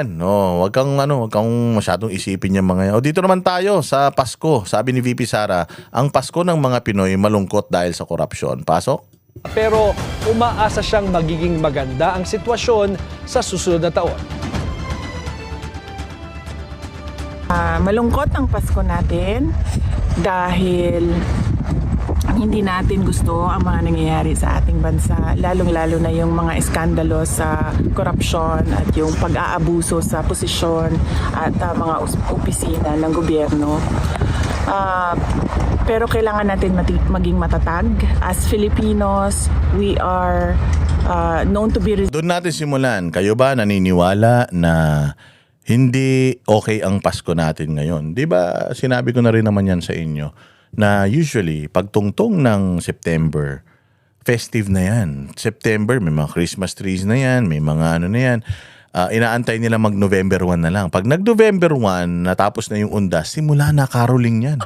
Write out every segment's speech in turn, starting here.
No, wag kang masyadong isipin yung mga yan. O dito naman tayo sa Pasko. Sabi ni VP Sara, ang Pasko ng mga Pinoy malungkot dahil sa korupsyon. Pasok? Pero umaasa siyang magiging maganda ang sitwasyon sa susunod na taon. Malungkot ang Pasko natin dahil hindi natin gusto ang mga nangyayari sa ating bansa, lalong-lalo na yung mga iskandalo sa korupsyon at yung pag-aabuso sa posisyon at mga opisina ng gobyerno. Pero kailangan natin maging matatag. As Filipinos, we are known to be Doon natin simulan. Kayo ba naniniwala na hindi okay ang Pasko natin ngayon? Di ba sinabi ko na rin naman yan sa inyo na usually pagtungtong ng September, festive na yan. September, may mga Christmas trees na yan, may mga ano na yan. Inaantay nila mag-November 1 na lang. Pag nag-November 1, natapos na yung undas, simula na caroling yan.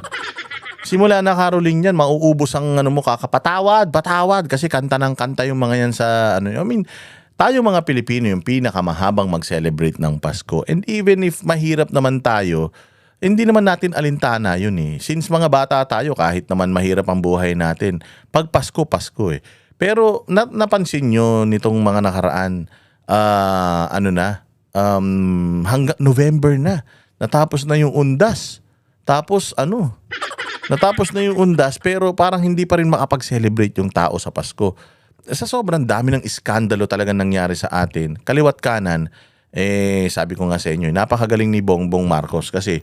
Simula na caroling yan, mauubos ang ano mo, kakapatawad, patawad, kasi kanta ng kanta yung mga yan sa ano. I mean, tayo mga Pilipino yung pinakamahabang mag-celebrate ng Pasko. And even if mahirap naman tayo, hindi naman natin alintana yun eh. Since mga bata tayo, kahit naman mahirap ang buhay natin, pag Pasko, Pasko eh. Pero napansin nyo nitong mga nakaraan, hanggang November na. Natapos na yung undas. Natapos na yung undas pero parang hindi pa rin makapag-celebrate yung tao sa Pasko. Sa sobrang dami ng iskandalo talaga nangyari sa atin, kaliwat kanan, sabi ko nga sa inyo, napakagaling ni Bongbong Marcos kasi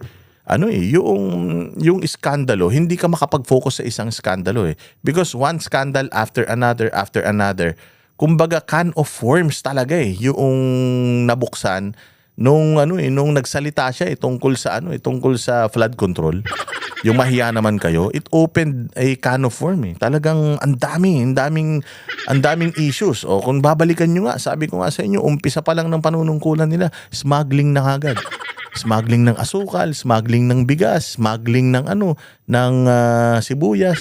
yung iskandalo, hindi ka makapag-focus sa isang iskandalo eh. Because one scandal after another, kumbaga can of worms talaga eh, yung nabuksan nung nagsalita siya tungkol sa flood control. Yung mahiya naman kayo, it opened a can of worm eh. Talagang ang daming issues. O kung babalikan nyo nga, sabi ko nga sa inyo, umpisa pa lang ng panunungkulan nila, smuggling na agad. Smuggling ng asukal, smuggling ng bigas, smuggling ng sibuyas.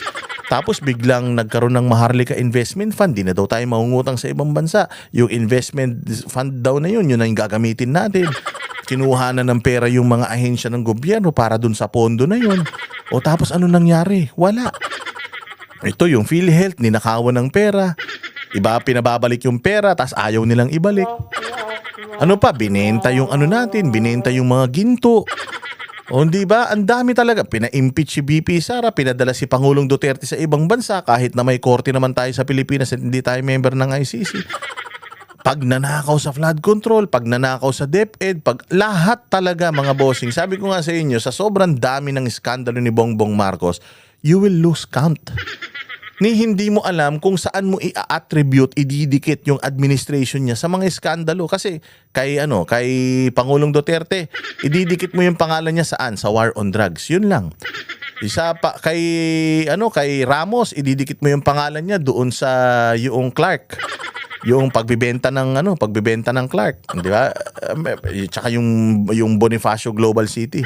Tapos biglang nagkaroon ng Maharlika Investment Fund. Di na daw tayo mangungutang sa ibang bansa. Yung investment fund daw na yun na yung gagamitin natin. Kinuha na ng pera yung mga ahensya ng gobyerno para dun sa pondo na yun. O tapos ano nangyari? Wala. Ito yung PhilHealth, ninakawan ng pera. Iba pinababalik yung pera, tas ayaw nilang ibalik. Ano pa, binenta yung binenta yung mga ginto. O di ba? Ang dami talaga. Pina-impeach si BP Sara, pinadala si Pangulong Duterte sa ibang bansa kahit na may korte naman tayo sa Pilipinas at hindi tayo member ng ICC. Pag nanakaw sa flood control, pag nanakaw sa DepEd, pag lahat talaga mga bossing. Sabi ko nga sa inyo, sa sobrang dami ng iskandalo ni Bongbong Marcos, you will lose count. Hindi mo alam kung saan mo i-attribute, ididikit yung administration niya sa mga iskandalo. Kasi kay Pangulong Duterte, ididikit mo yung pangalan niya saan? Sa war on drugs. Yun lang. Isa pa kay Ramos, ididikit mo yung pangalan niya doon sa yung Clark. Yung pagbebenta ng Clark, di ba? Tsaka yung Bonifacio Global City.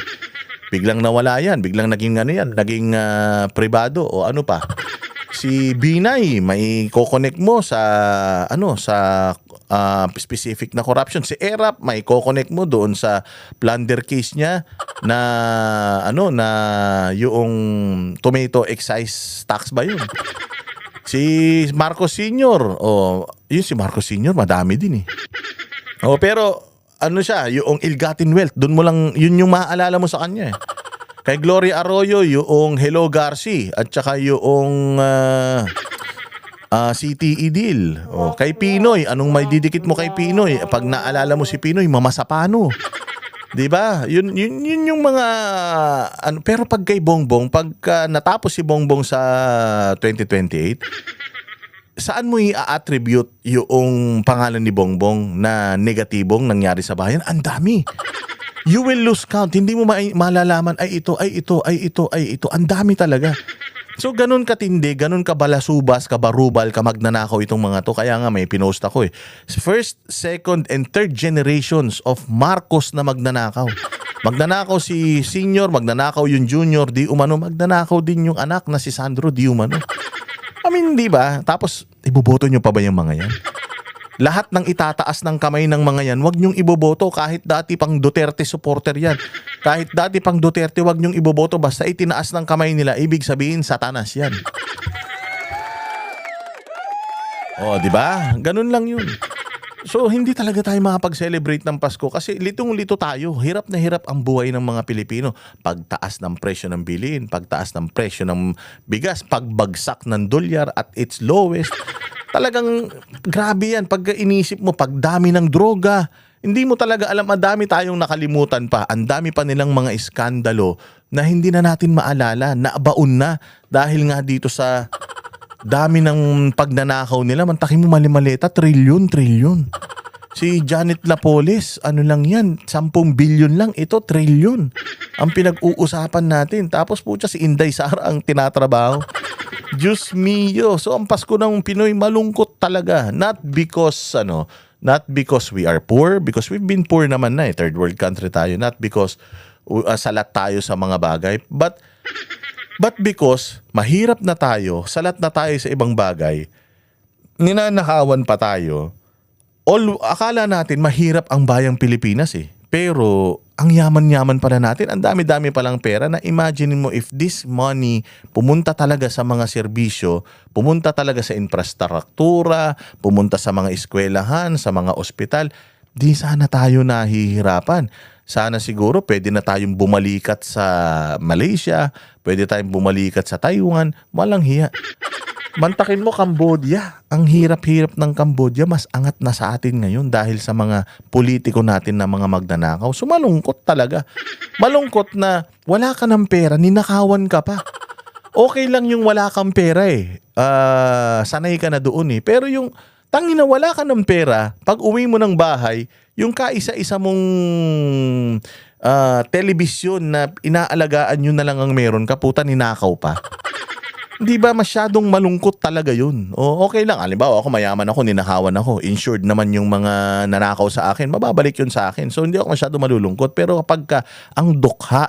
Biglang nawala yan, biglang naging pribado o ano pa. Si Binay, may ko-connect mo sa specific na corruption. Si Erap, may ko-connect mo doon sa plunder case niya na yung tomato excise tax ba yun? Si Marcos Sr. Si Marcos Sr. madami din eh. Pero yung ill-gotten wealth, doon mo lang, yun yung maaalala mo sa kanya eh. Kay Gloria Arroyo, yung Hello Garci at saka yung CTE deal. Kay Pinoy, anong may didikit mo kay Pinoy? Pag naalala mo si Pinoy, mamasapano. 'Di ba? Yun yung mga pero pag kay Bongbong, pagka natapos si Bongbong sa 2028, saan mo i-attribute yung pangalan ni Bongbong na negatibong nangyari sa bayan? Ang dami. You will lose count. Hindi mo malalaman ay ito. Ang dami talaga. So ganun katindi, ganun kabalasubas, kabarubal, kamagnanakaw itong mga to. Kaya nga may pinost ako eh. First, second, and third generations of Marcos na magnanakaw. Magnanakaw si senior, magnanakaw yung junior, di umano. Magnanakaw din yung anak na si Sandro, di umano. I mean, di ba? Tapos, iboboto nyo pa ba yung mga yan? Lahat ng itataas ng kamay ng mga yan, wag niyong iboboto kahit dati pang Duterte supporter yan. Kahit dati pang Duterte, wag niyong iboboto basta itinaas ng kamay nila, ibig sabihin satanas yan. Oh, di ba? Ganun lang yun. So, hindi talaga tayo makapag-celebrate ng Pasko kasi litong-lito tayo. Hirap na hirap ang buhay ng mga Pilipino. Pagtaas ng presyo ng bilihin, pagtaas ng presyo ng bigas, pagbagsak ng dolyar at its lowest. Talagang grabe yan. Pag inisip mo, pagdami ng droga, hindi mo talaga alam, madami tayong nakalimutan pa. Ang dami pa nilang mga iskandalo na hindi na natin maalala, nabaon na dahil nga dito sa dami ng pagnanakaw nila. Mantakin mo mali-maleta, trilyon. Si Janet Lapoles, ano lang yan, 10 bilyon lang, ito trilyon. Ang pinag-uusapan natin. Tapos po si Inday Sara ang tinatrabaho. Diyos mio. So ang Pasko ng Pinoy malungkot talaga. Not because we are poor, because we've been poor naman na third world country tayo. Not because salat tayo sa mga bagay, but because mahirap na tayo, salat na tayo sa ibang bagay, ninanakawan pa tayo, akala natin mahirap ang bayang Pilipinas eh. Pero ang yaman-yaman pala natin, ang dami-dami palang pera na imagine mo if this money pumunta talaga sa mga serbisyo, pumunta talaga sa infrastruktura, pumunta sa mga eskwelahan, sa mga ospital, di sana tayo nahihirapan. Sana siguro pwede na tayong bumalikat sa Malaysia, pwede tayong bumalikat sa Taiwan, walang hiya. Mantakin mo Cambodia, ang hirap-hirap ng Cambodia, mas angat na sa atin ngayon dahil sa mga politiko natin na mga magnanakaw. So malungkot talaga. Malungkot na wala ka ng pera, ninakawan ka pa. Okay lang yung wala kang pera eh. Sanay ka na doon eh. Pero yung tangina wala ka ng pera, pag uwi mo ng bahay, yung kaisa-isa mong telebisyon na inaalagaan yun na lang ang meron ka, puta ninakaw pa. Di ba masyadong malungkot talaga yun? O okay lang, halimbawa ako mayaman ako, ninakawan ako, insured naman yung mga nanakaw sa akin, mababalik yun sa akin. So hindi ako masyadong malulungkot. Pero kapag ang dukha,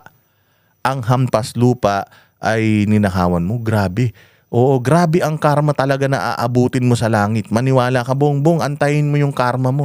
ang hampas lupa ay ninakawan mo, grabe. Oo, grabe ang karma talaga na aabutin mo sa langit. Maniwala ka, Bongbong, antayin mo yung karma mo.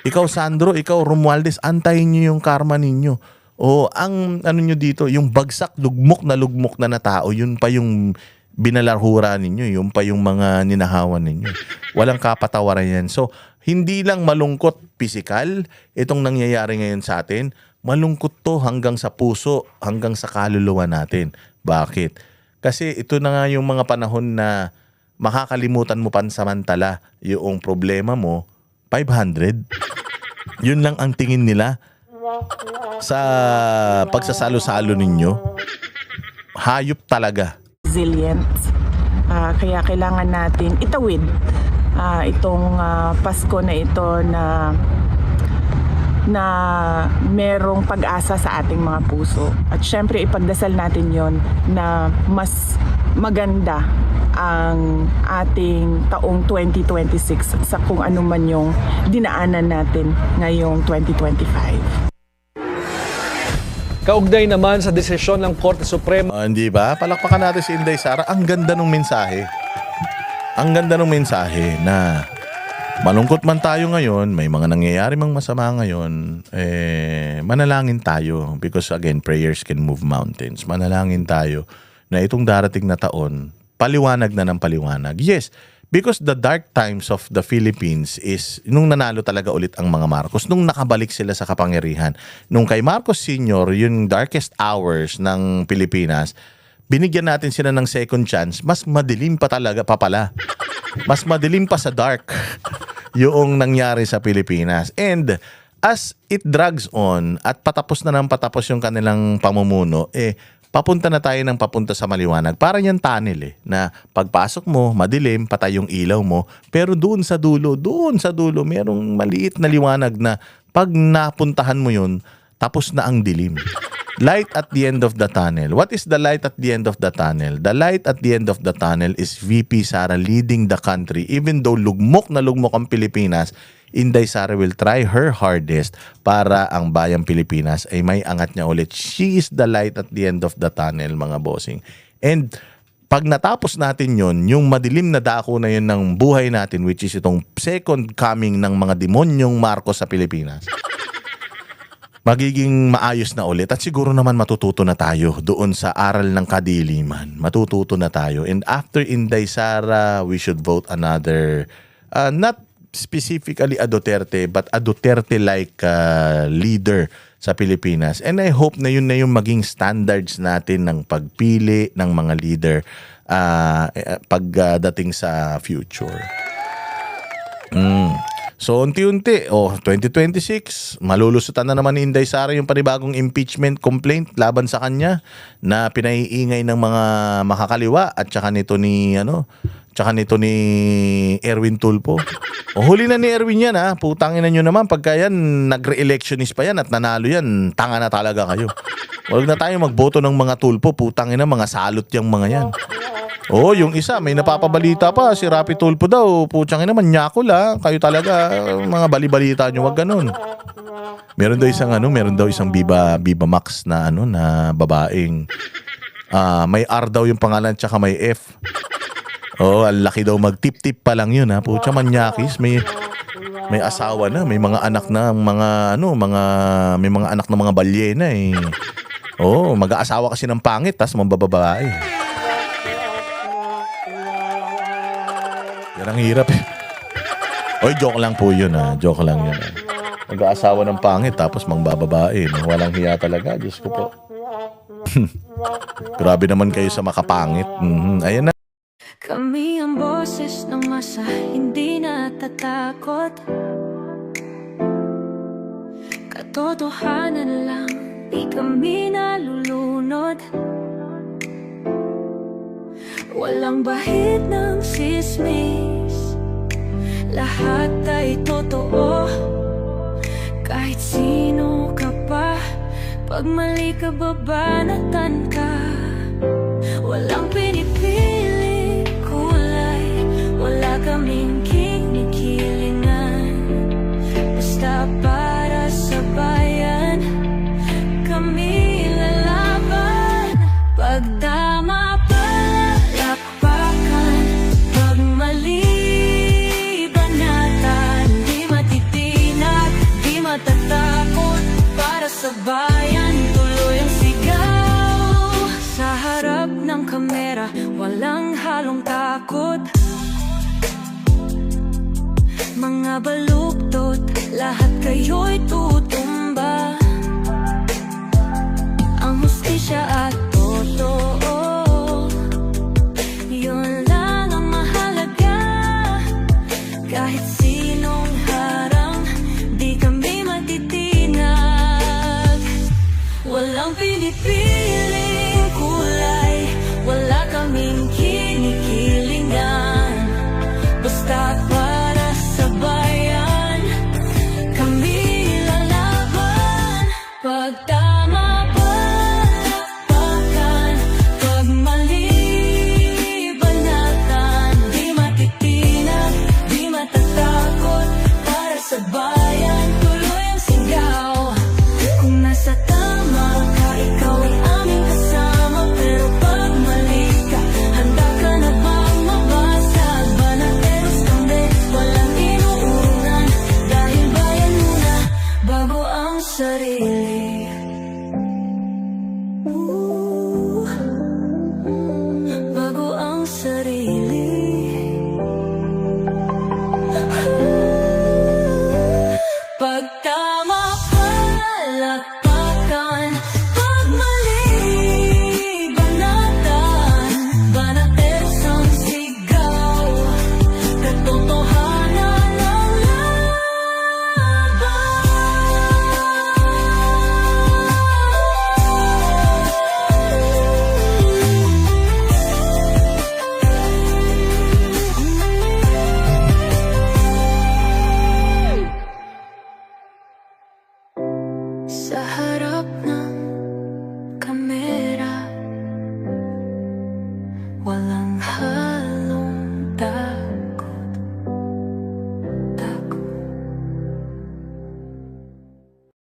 Ikaw, Sandro, ikaw, Romualdez, antayin nyo yung karma ninyo. O ang ano nyo dito, yung bagsak, lugmok na tao, yun pa yung binalarhura ninyo, yung pa yung mga ninahawan ninyo. Walang kapatawaran yan. So, hindi lang malungkot physical, itong nangyayari ngayon sa atin, malungkot to hanggang sa puso, hanggang sa kaluluwa natin. Bakit? Kasi ito na nga yung mga panahon na makakalimutan mo pansamantala yung problema mo, 500. Yun lang ang tingin nila sa pagsasalo-salo ninyo. Hayop talaga. Resilient. Kaya kailangan natin itawid itong Pasko na ito na merong pag-asa sa ating mga puso. At syempre ipagdasal natin yon na mas maganda ang ating taong 2026 sa kung ano man yung dinaanan natin ngayong 2025. Kaugnay naman sa desisyon ng Korte Suprema. Hindi ba? Palakpakan natin si Inday Sara. Ang ganda ng mensahe. Ang ganda ng mensahe na malungkot man tayo ngayon, may mga nangyayari mang masama ngayon, manalangin tayo. Because again, prayers can move mountains. Manalangin tayo na itong darating na taon, paliwanag na ng paliwanag. Yes, because the dark times of the Philippines is nung nanalo talaga ulit ang mga Marcos, nung nakabalik sila sa kapangyarihan. Nung kay Marcos Sr., yung darkest hours ng Pilipinas, binigyan natin sila ng second chance, mas madilim pa talaga pa pala. Mas madilim pa sa dark yung nangyari sa Pilipinas. And as it drags on at patapos na ng patapos yung kanilang pamumuno, papunta na tayo ng papunta sa maliwanag. Parang yan tunnel na pagpasok mo, madilim, patay yung ilaw mo, pero doon sa dulo, merong maliit na liwanag na pag napuntahan mo yun, tapos na ang dilim. Light at the end of the tunnel. What is the light at the end of the tunnel? The light at the end of the tunnel is VP Sara leading the country. Even though lugmok na lugmok ang Pilipinas, Inday Sara will try her hardest para ang bayang Pilipinas ay may angat niya ulit. She is the light at the end of the tunnel, mga bossing. And pag natapos natin yon, yung madilim na dako na yun ng buhay natin, which is itong second coming ng mga demonyong Marcos sa Pilipinas, magiging maayos na ulit. At siguro naman matututo na tayo doon sa aral ng kadiliman. Matututo na tayo. And after Inday Sara, we should vote another, not specifically a Duterte, but a Duterte-like leader sa Pilipinas. And I hope na yun maging standards natin ng pagpili ng mga leader pagdating sa future. So unti-unti, 2026, malulusutan na naman ni Inday Sara yung panibagong impeachment complaint laban sa kanya na pinaiingay ng mga makakaliwa at saka nito ni Erwin Tulfo. Huli na ni Erwin yan ha. Putangin na nyo naman. Pagka yan, nagre-electionist pa yan at nanalo yan, tanga na talaga kayo. Huwag na tayo magboto ng mga Tulfo. Putangin na, mga salot yung mga yan. Yung isa, may napapabalita pa, si Rapi Tulfo daw. Putsangin naman, nyakol ha. Kayo talaga, mga balibalita nyo, wag ganun. Meron daw isang Viva Max na na babaeng may R daw yung pangalan tsaka may F. Ang laki daw, magtip-tip pa lang yun ha. Putya, manyakis, may asawa na, may mga anak na may mga anak na mga balyena eh. Mag-aasawa kasi ng pangit tas mambababae. Yan ang hirap eh. Joke lang po yun ha. Joke lang yun ha. Mag-aasawa ng pangit tapos mangbababae. Walang hiya talaga. Diyos ko po. Grabe naman kayo sa makapangit. Ayan na. Kami ang boses ng masa, hindi natatakot. Katotohanan lang, di kami nalulunod. Walang bahid ng sismis, lahat ay totoo. Kahit sino ka pa, pag mali ka babanatan ka. Walang pinipili kulay, wala kaming kinikilingan. Basta para sa bayan, kami lalaban. Pag tama palakpakan, pag mali banatan. Di matitinag, di matatakot, para sa bayan tuloy ang sigaw. Sa harap ng kamera, walang halong takot. Mga baluktot, lahat kayo'y tutumba. Ang hustisya at totoo, yun lang ang mahalaga. Kahit sinong harang, di kami matitinag. Walang pinipiling kulay, wala kaming kinikilingan. Basta para sa bayan, kami lalaban. Pag tama palakpakan, pag mali banatan. Di matitinag, di matatakot, para sa bayan tuloy ang sigaw. Kung nasa tama ka, ikaw ay aming kasama. Pero pag mali ka, handa ka na bang mabasag? Banateros kami, walang inuunan, dahil bayan muna bago ang sarili.